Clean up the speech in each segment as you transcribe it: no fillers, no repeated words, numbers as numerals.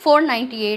498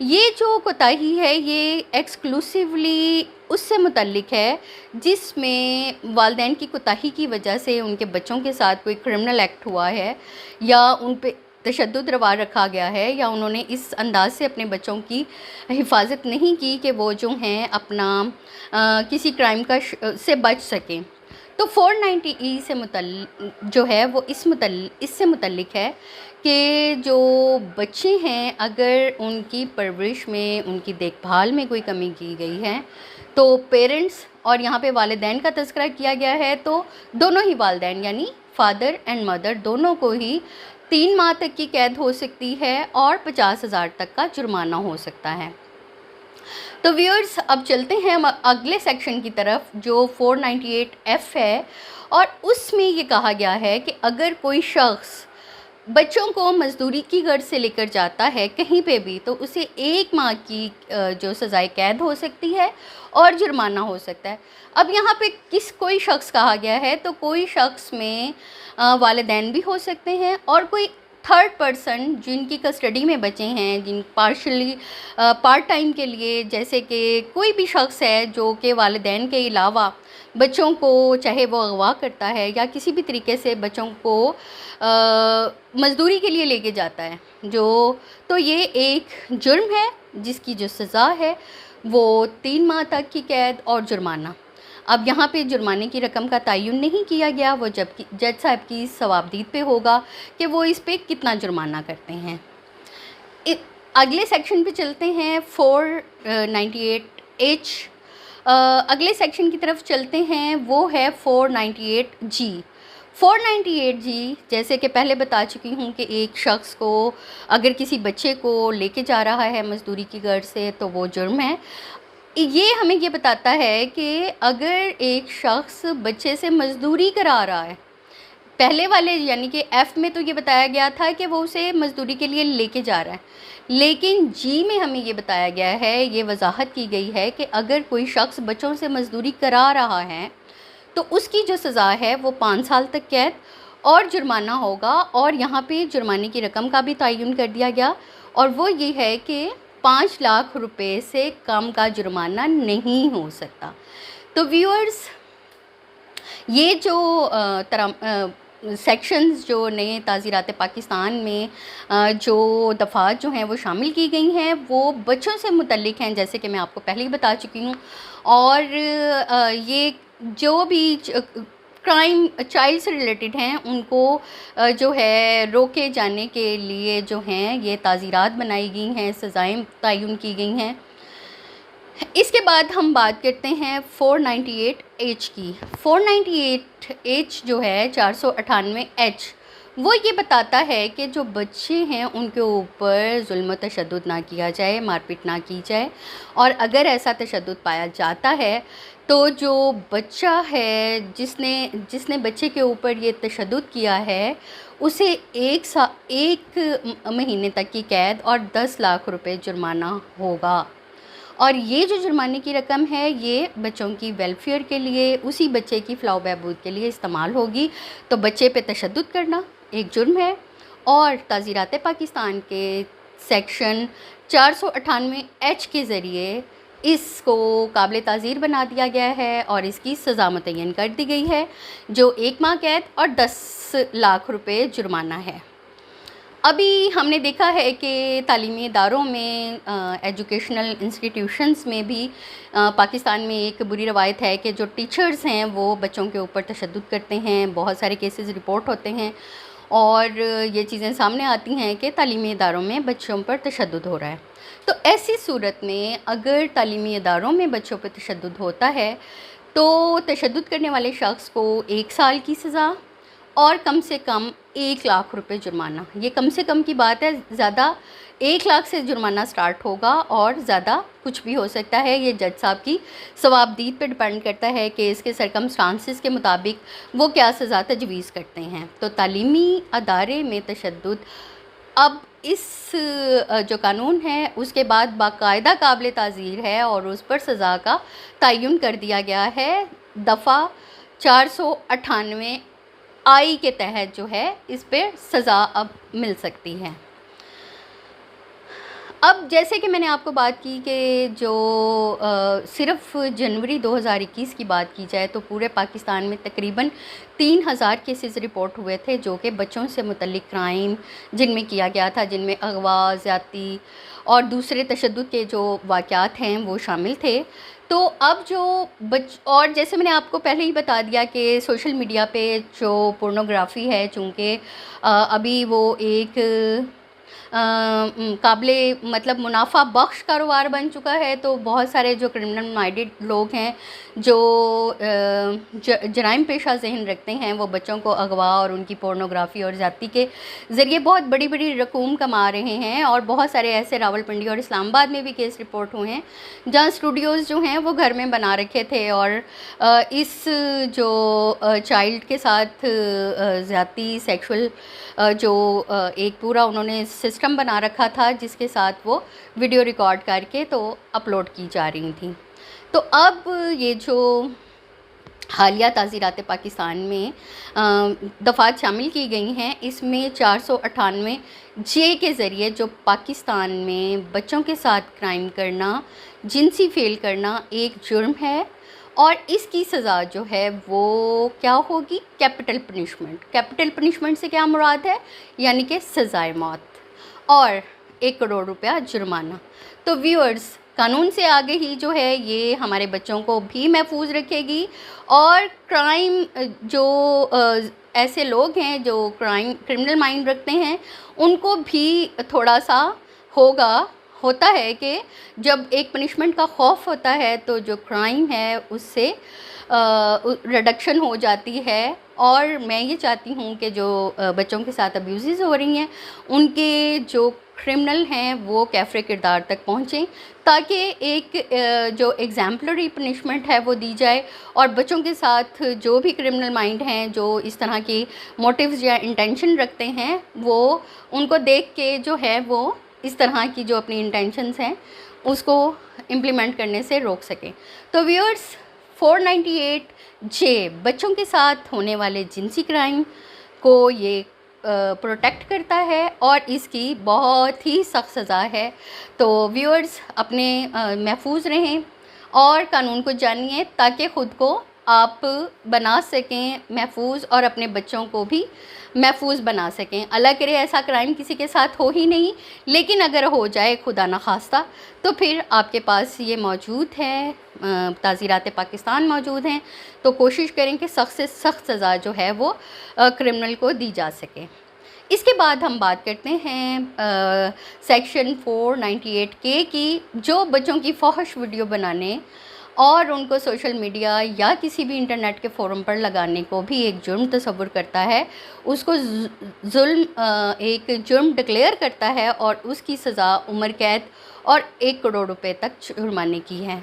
یہ جو کوتاہی ہے یہ ایکسکلوسیولی اس سے متعلق ہے جس میں والدین کی کوتاہی کی وجہ سے ان کے بچوں کے ساتھ کوئی کرمنل ایکٹ ہوا ہے، یا ان پہ تشدد روا رکھا گیا ہے، یا انہوں نے اس انداز سے اپنے بچوں کی حفاظت نہیں کی کہ وہ جو ہیں اپنا کسی کرائم سے بچ سکیں۔ تو 490 سے جو ہے وہ اس سے متعلق ہے کہ جو بچے ہیں اگر ان کی پرورش میں، ان کی دیکھ بھال میں کوئی کمی کی گئی ہے تو پیرنٹس، اور یہاں پہ والدین کا تذکرہ کیا گیا ہے، تو دونوں ہی والدین یعنی فادر اینڈ مدر دونوں کو ہی 3 ماہ تک کی قید ہو سکتی ہے اور 50,000 تک کا جرمانہ ہو سکتا ہے۔ تو ویورز اب چلتے ہیں ہم اگلے سیکشن کی طرف جو 498F ہے، اور اس میں یہ کہا گیا ہے کہ اگر کوئی شخص بچوں کو مزدوری کی غرض سے لے کر جاتا ہے کہیں پہ بھی تو اسے 1 ماہ کی جو سزائے قید ہو سکتی ہے اور جرمانہ ہو سکتا ہے۔ اب یہاں پہ کوئی شخص کہا گیا ہے، تو کوئی شخص میں والدین بھی ہو سکتے ہیں اور کوئی تھرڈ پرسن جن کی کسٹڈی میں بچے ہیں، جن پارٹ ٹائم کے لیے، جیسے کہ کوئی بھی شخص ہے جو کہ والدین کے علاوہ بچوں کو چاہے وہ اغوا کرتا ہے یا کسی بھی طریقے سے بچوں کو مزدوری کے لیے لے کے جاتا ہے، تو یہ ایک جرم ہے جس کی جو سزا ہے وہ 3 ماہ تک کی قید اور جرمانہ۔ اب یہاں پہ جرمانے کی رقم کا تعین نہیں کیا گیا، وہ جج صاحب کی ثوابدید پہ ہوگا کہ وہ اس پہ کتنا جرمانہ کرتے ہیں۔ اگلے سیکشن پہ چلتے ہیں 498H۔ اگلے سیکشن کی طرف چلتے ہیں، وہ ہے 498G۔ 498G جیسے کہ پہلے بتا چکی ہوں کہ ایک شخص کو اگر کسی بچے کو لے کے جا رہا ہے مزدوری کی غرض سے تو وہ جرم ہے۔ یہ ہمیں یہ بتاتا ہے کہ اگر ایک شخص بچے سے مزدوری کرا رہا ہے، پہلے والے یعنی کہ ایف میں تو یہ بتایا گیا تھا کہ وہ اسے مزدوری کے لیے لے کے جا رہا ہے، لیکن جی میں ہمیں یہ بتایا گیا ہے، یہ وضاحت کی گئی ہے کہ اگر کوئی شخص بچوں سے مزدوری کرا رہا ہے تو اس کی جو سزا ہے وہ 5 سال تک قید اور جرمانہ ہوگا، اور یہاں پہ جرمانے کی رقم کا بھی تعین کر دیا گیا، اور وہ یہ ہے کہ 5 لاکھ روپے سے کم کا جرمانہ نہیں ہو سکتا۔ تو ویورز یہ جو سیکشنز جو نئے تعزیرات پاکستان میں جو دفعات جو ہیں وہ شامل کی گئی ہیں وہ بچوں سے متعلق ہیں، جیسے کہ میں آپ کو پہلے ہی بتا چکی ہوں، اور یہ جو بھی کرائم چائلڈ سے ریلیٹڈ ہیں ان کو جو ہے روکے جانے کے لیے جو ہیں یہ تعزیرات بنائی گئی ہیں، سزائیں تعین کی گئی ہیں۔ اس کے بعد ہم بات کرتے ہیں 498H کی۔ 498H جو ہے 498H وہ یہ بتاتا ہے کہ جو بچے ہیں ان کے اوپر ظلم و تشدد نہ کیا جائے، مار پیٹ نہ کی جائے، اور اگر ایسا تشدد پایا جاتا ہے تو جو بچہ ہے جس نے بچے کے اوپر یہ تشدد کیا ہے اسے 1 مہینے تک کی قید اور 10 لاکھ روپے جرمانہ ہوگا، اور یہ جو جرمانے کی رقم ہے یہ بچوں کی ویلفیئر کے لیے، اسی بچے کی فلاح و بہبود کے لیے استعمال ہوگی۔ تو بچے پہ تشدد کرنا ایک جرم ہے، اور تعزیرات پاکستان کے سیکشن 498H کے ذریعے اس کو قابل تعزیر بنا دیا گیا ہے اور اس کی سزا متعین کر دی گئی ہے جو 1 ماہ قید اور 10 لاکھ روپے جرمانہ ہے۔ ابھی ہم نے دیکھا ہے کہ تعلیمی اداروں میں، ایجوکیشنل انسٹیٹیوشنز میں بھی پاکستان میں ایک بری روایت ہے کہ جو ٹیچرز ہیں وہ بچوں کے اوپر تشدد کرتے ہیں، بہت سارے کیسز رپورٹ ہوتے ہیں اور یہ چیزیں سامنے آتی ہیں کہ تعلیمی اداروں میں بچوں پر تشدد ہو رہا ہے۔ تو ایسی صورت میں اگر تعلیمی اداروں میں بچوں پر تشدد ہوتا ہے تو تشدد کرنے والے شخص کو 1 سال کی سزا اور کم سے کم 1 لاکھ روپے جرمانہ۔ یہ کم سے کم کی بات ہے، زیادہ 1 لاکھ سے جرمانہ سٹارٹ ہوگا اور زیادہ کچھ بھی ہو سکتا ہے۔ یہ جج صاحب کی ثوابدید پہ ڈپینڈ کرتا ہے کہ اس کے سرکمسٹانسز کے مطابق وہ کیا سزا تجویز کرتے ہیں۔ تو تعلیمی ادارے میں تشدد اب اس جو قانون ہے اس کے بعد باقاعدہ قابل تعزیر ہے اور اس پر سزا کا تعین کر دیا گیا ہے، دفعہ 498I کے تحت جو ہے اس پہ سزا اب مل سکتی ہے۔ اب جیسے کہ میں نے آپ کو بات کی کہ جو صرف جنوری 2021 کی بات کی جائے تو پورے پاکستان میں تقریباً 3000 کیسز رپورٹ ہوئے تھے جو کہ بچوں سے متعلق کرائم جن میں کیا گیا تھا، جن میں اغوا، زیادتی اور دوسرے تشدد کے جو واقعات ہیں وہ شامل تھے۔ تو اب جو اور جیسے میں نے آپ کو پہلے ہی بتا دیا کہ سوشل میڈیا پہ جو پورنوگرافی ہے، چونکہ ابھی وہ ایک قابل مطلب منافع بخش کاروبار بن چکا ہے، تو بہت سارے جو کرمنل مائنڈڈ لوگ ہیں جو جرائم پیشہ ذہن رکھتے ہیں وہ بچوں کو اغوا اور ان کی پورنوگرافی اور زیادتی کے ذریعے بہت بڑی بڑی رقوم کما رہے ہیں، اور بہت سارے ایسے راولپنڈی اور اسلام آباد میں بھی کیس رپورٹ ہوئے ہیں جہاں اسٹوڈیوز جو ہیں وہ گھر میں بنا رکھے تھے اور اس جو چائلڈ کے ساتھ زیادتی سیکشول جو ایک پورا انہوں نے سسٹم بنا رکھا تھا جس کے ساتھ وہ ویڈیو ریکارڈ کر کے تو اپلوڈ کی جا رہی تھیں۔ تو اب یہ جو حالیہ تعزیرات پاکستان میں دفعات شامل کی گئی ہیں، اس میں 498 جے کے ذریعے جو پاکستان میں بچوں کے ساتھ کرائم کرنا، جنسی فیل کرنا ایک جرم ہے، اور اس کی سزا جو ہے وہ کیا ہوگی؟ Capital punishment. کیپٹل پنشمنٹ سے کیا مراد ہے؟ یعنی کہ سزائے موت اور 1 کروڑ روپیہ جرمانہ۔ تو ویورز، قانون سے آگے ہی جو ہے یہ ہمارے بچوں کو بھی محفوظ رکھے گی، اور کرائم جو ایسے لوگ ہیں جو کرمنل مائنڈ رکھتے ہیں ان کو بھی تھوڑا سا ہوتا ہے کہ جب ایک پنشمنٹ کا خوف ہوتا ہے تو جو کرائم ہے اس سے ریڈکشن ہو جاتی ہے۔ اور میں یہ چاہتی ہوں کہ جو بچوں کے ساتھ ابیوزز ہو رہی ہیں ان کے جو کرمنل ہیں وہ کیفر کردار تک پہنچیں، تاکہ ایک جو ایگزامپلری پنشمنٹ ہے وہ دی جائے، اور بچوں کے ساتھ جو بھی کرمنل مائنڈ ہیں جو اس طرح کی موٹیوز یا انٹینشن رکھتے ہیں وہ ان کو دیکھ کے جو ہے وہ اس طرح کی جو اپنی انٹینشنز ہیں اس کو امپلیمنٹ کرنے سے روک سکیں۔ تو ویورز، 498 جے بچوں کے ساتھ ہونے والے جنسی کرائم کو یہ پروٹیکٹ کرتا ہے اور اس کی بہت ہی سخت سزا ہے۔ تو ویورز، اپنے محفوظ رہیں اور قانون کو جانیے تاکہ خود کو آپ بنا سکیں محفوظ، اور اپنے بچوں کو بھی محفوظ بنا سکیں۔ اللہ کرے ایسا کرائم کسی کے ساتھ ہو ہی نہیں، لیکن اگر ہو جائے خدا نخواستہ تو پھر آپ کے پاس یہ موجود ہے، تعزیرات پاکستان موجود ہیں، تو کوشش کریں کہ سخت سے سخت سزا جو ہے وہ کرمنل کو دی جا سکے۔ اس کے بعد ہم بات کرتے ہیں سیکشن 498 کے کی، جو بچوں کی فحش ویڈیو بنانے اور ان کو سوشل میڈیا یا کسی بھی انٹرنیٹ کے فورم پر لگانے کو بھی ایک جرم تصور کرتا ہے، اس کو ایک جرم ڈکلیئر کرتا ہے، اور اس کی سزا عمر قید اور 1 کروڑ روپے تک جرمانے کی ہے۔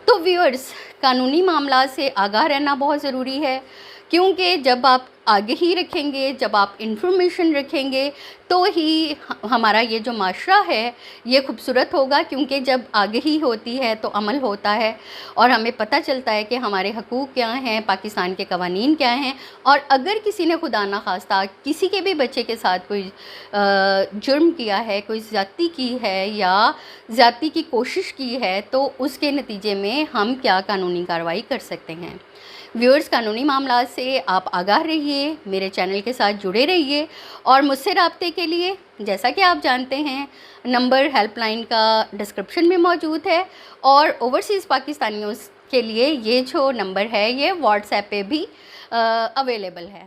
تو ویورز، قانونی معاملات سے آگاہ رہنا بہت ضروری ہے، کیونکہ جب آپ آگہی رکھیں گے، جب آپ انفارمیشن رکھیں گے تو ہی ہمارا یہ جو معاشرہ ہے یہ خوبصورت ہوگا، کیونکہ جب آگہی ہوتی ہے تو عمل ہوتا ہے، اور ہمیں پتہ چلتا ہے کہ ہمارے حقوق کیا ہیں، پاکستان کے قوانین کیا ہیں، اور اگر کسی نے خدا نخواستہ کسی کے بھی بچے کے ساتھ کوئی جرم کیا ہے، کوئی زیادتی کی ہے یا زیادتی کی کوشش کی ہے، تو اس کے نتیجے میں ہم کیا قانونی کارروائی کر سکتے ہیں۔ ویورز، قانونی معاملات سے آپ آگاہ رہیے، میرے چینل کے ساتھ جڑے رہیے، اور مجھ سے رابطے کے لیے جیسا کہ آپ جانتے ہیں نمبر ہیلپ لائن کا ڈسکرپشن میں موجود ہے، اور اوورسیز پاکستانیوں کے لیے یہ جو نمبر ہے یہ واٹس ایپ پہ بھی اویلیبل ہے۔